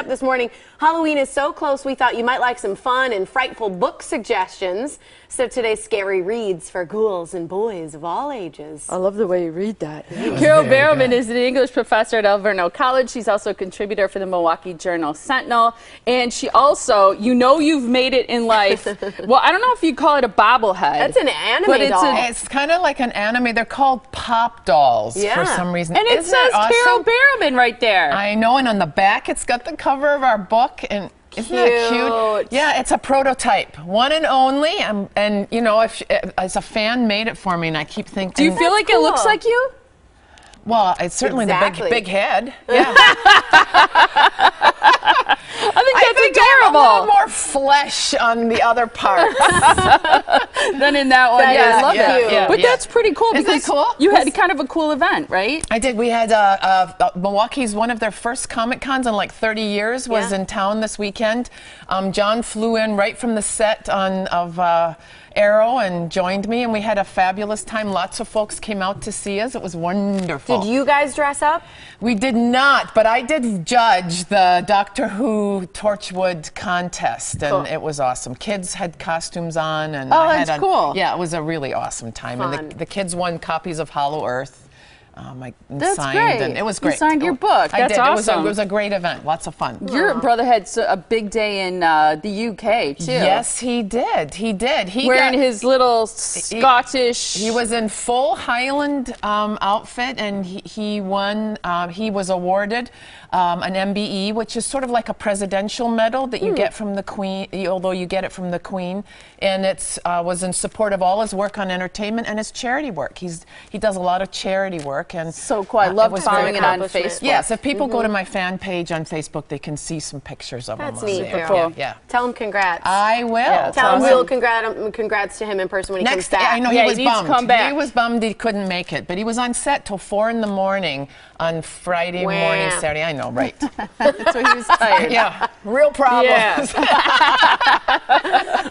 up this morning. Halloween is so close, we thought you might like some fun and frightful book suggestions. So today's scary reads for ghouls and boys of all ages. I love the way you read that. Carole Barrowman is an English professor at Alverno College. She's also a contributor for the Milwaukee Journal Sentinel. And she also, you know you've made it in life. Well, I don't know if you call it a bobblehead. That's an anime but doll. It's kind of like an anime. They're called pop dolls for some reason. And it Isn't says that awesome? Carole Barrowman right there. I know, and on the back it's got the cover of our book, and isn't that cute? Yeah, it's a prototype, one and only, and you know, if as a fan made it for me, and I keep thinking. Do you feel like it looks like you? Well, it's certainly the big head. Yeah. I think that's adorable. A little more flesh on the other parts than in that one. I love you. But that's pretty cool because cool? You had kind of a cool event, right? I did. We had Milwaukee's one of their first Comic Cons in like 30 years was in town this weekend. John flew in right from the set of Arrow and joined me, and we had a fabulous time. Lots of folks came out to see us. It was wonderful. Did you guys dress up? We did not, but I did judge the Doctor Who Torchwood contest, and it was awesome. Kids had costumes on, and that's cool. Yeah, it was a really awesome time. Fun. And the kids won copies of Hollow Earth. That's signed, great. and it was great. You signed your book. I That's did. awesome. It was a great event. Lots of fun. Your brother had a big day in the UK too. Yes, he did. He did. Wearing his little Scottish. He was in full Highland outfit, and he won. He was awarded an MBE, which is sort of like a presidential medal that you get from the Queen, although you get it from the Queen, and it was in support of all his work on entertainment and his charity work. He does a lot of charity work, and so cool. I love following it on Facebook. Yes, if people go to my fan page on Facebook, they can see some pictures of him. That's neat. Cool. Yeah. Tell him congrats. I will. Yeah, tell him we'll congrats to him in person when he comes back. I know he was bummed. To come back. He was bummed he couldn't make it, but he was on set till 4 in the morning on Friday morning, Saturday. I know, right? That's why he was tired. Yeah, real problems.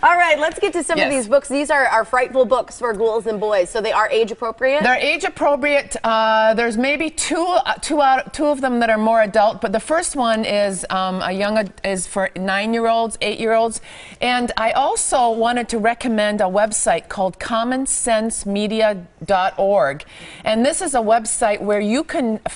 All right, let's get to some of these books. These are frightful books for ghouls and boys, so they are age appropriate. They're age appropriate. There's maybe two of them that are more adult, but the first one is is for 9-year-olds, 8-year-olds, and I also wanted to recommend a website called commonsensemedia.org, and this is a website where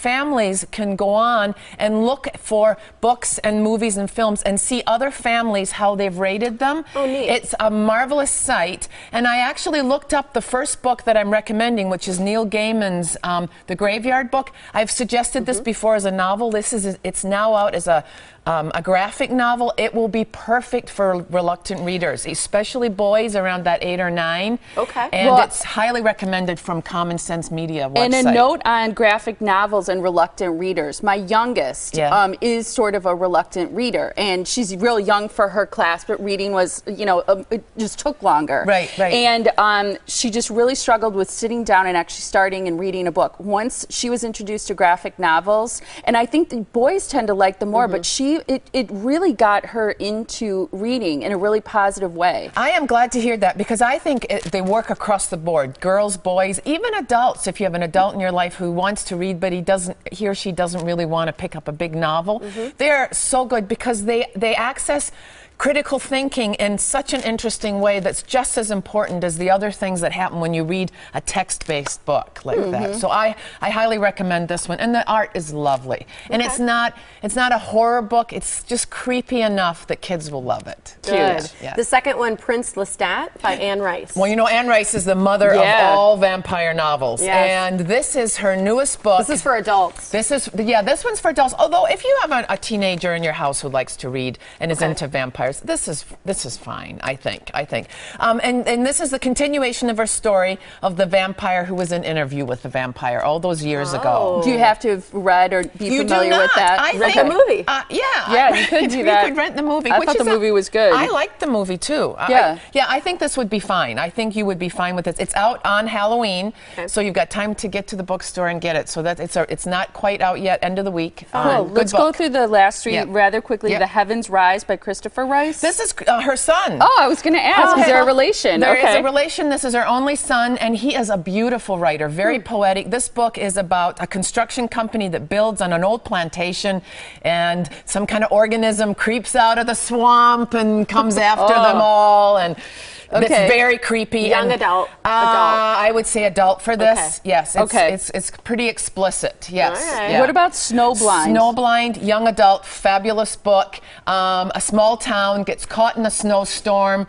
families can go on and look for books and movies and films and see other families how they've rated them. Oh, neat. It's a marvelous site, and I actually looked up the first book that I'm recommending, which is Neil Gaiman's The Graveyard Book. I've suggested this before as a novel. It's now out as a graphic novel. It will be perfect for reluctant readers, especially boys around that 8 or 9. Okay. And it's highly recommended from Common Sense Media website. And a note on graphic novels and reluctant readers. My youngest is sort of a reluctant reader, and she's real young for her class, but reading was, it just took longer. Right. And she just really struggled with sitting down and actually starting and reading a book. Once she was introduced to graphic novels, and I think the boys tend to like them more, but it really got her into reading in a really positive way. I am glad to hear that, because I think they work across the board. Girls, boys, even adults. If you have an adult in your life who wants to read, but he or she doesn't really want to pick up a big novel, they're so good because they access critical thinking in such an interesting way that's just as important as the other things that happen when you read a text-based book like that. So I highly recommend this one, and the art is lovely. And it's not a horror book. It's just creepy enough that kids will love it. Good. Yeah. The second one, Prince Lestat by Anne Rice. Well, you know, Anne Rice is the mother of all vampire novels, and this is her newest book. This is for adults. This one's for adults. Although, if you have a teenager in your house who likes to read and is into vampires, this is fine. I think. And this is the continuation of her story of the vampire who was in Interview with the Vampire all those years ago. Do you have to have read or be familiar with that? Rent the movie. You could do that. You could rent the movie. I thought the movie was good. I liked the movie too. I think this would be fine. I think you would be fine with this. It's out on Halloween, so you've got time to get to the bookstore and get it. So that it's not quite out yet. End of the week. Let's go through the last three rather quickly. The Heavens Rise by Christopher Wright. Price? This is her son. Oh, I was going to ask. Is there a relation? There is a relation. This is her only son, and he is a beautiful writer, very poetic. This book is about a construction company that builds on an old plantation, and some kind of organism creeps out of the swamp and comes after them all, and it's very creepy. Young adult. I would say adult for this. Okay. Yes. It's pretty explicit. Yes. All right. Yeah. What about Snowblind? Snowblind, young adult, fabulous book. A small town gets caught in a snowstorm.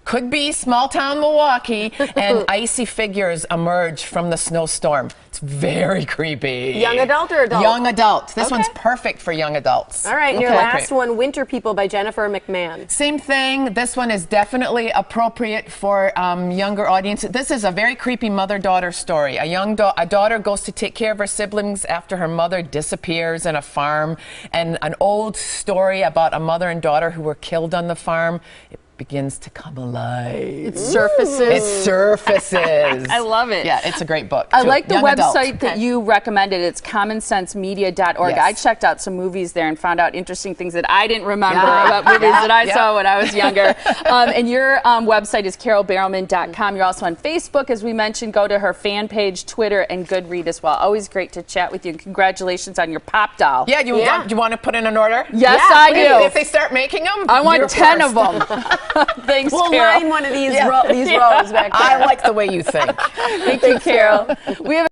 Could be small town Milwaukee, and icy figures emerge from the snowstorm. It's very creepy. Young adult or adult? Young adult. This one's perfect for young adults. All right, and your last one, Winter People by Jennifer McMahon. Same thing. This one is definitely appropriate for younger audiences. This is a very creepy mother-daughter story. A daughter goes to take care of her siblings after her mother disappears in a farm, and an old story about a mother and daughter who were killed on the farm begins to come alive. It surfaces. It surfaces. I love it. Yeah, it's a great book. I like the Young website adult. that you recommended. It's commonsensemedia.org. Yes. I checked out some movies there and found out interesting things that I didn't remember about movies that I saw when I was younger. And your website is carolebarrowman.com. You're also on Facebook, as we mentioned. Go to her fan page, Twitter, and Goodread as well. Always great to chat with you. Congratulations on your pop doll. Yeah, you want to put in an order? Yes, I do. If they start making them, I want 10 of them. Thanks, We'll Carole. line one of these rows back there. I like the way you think. Thank you, Carole. We have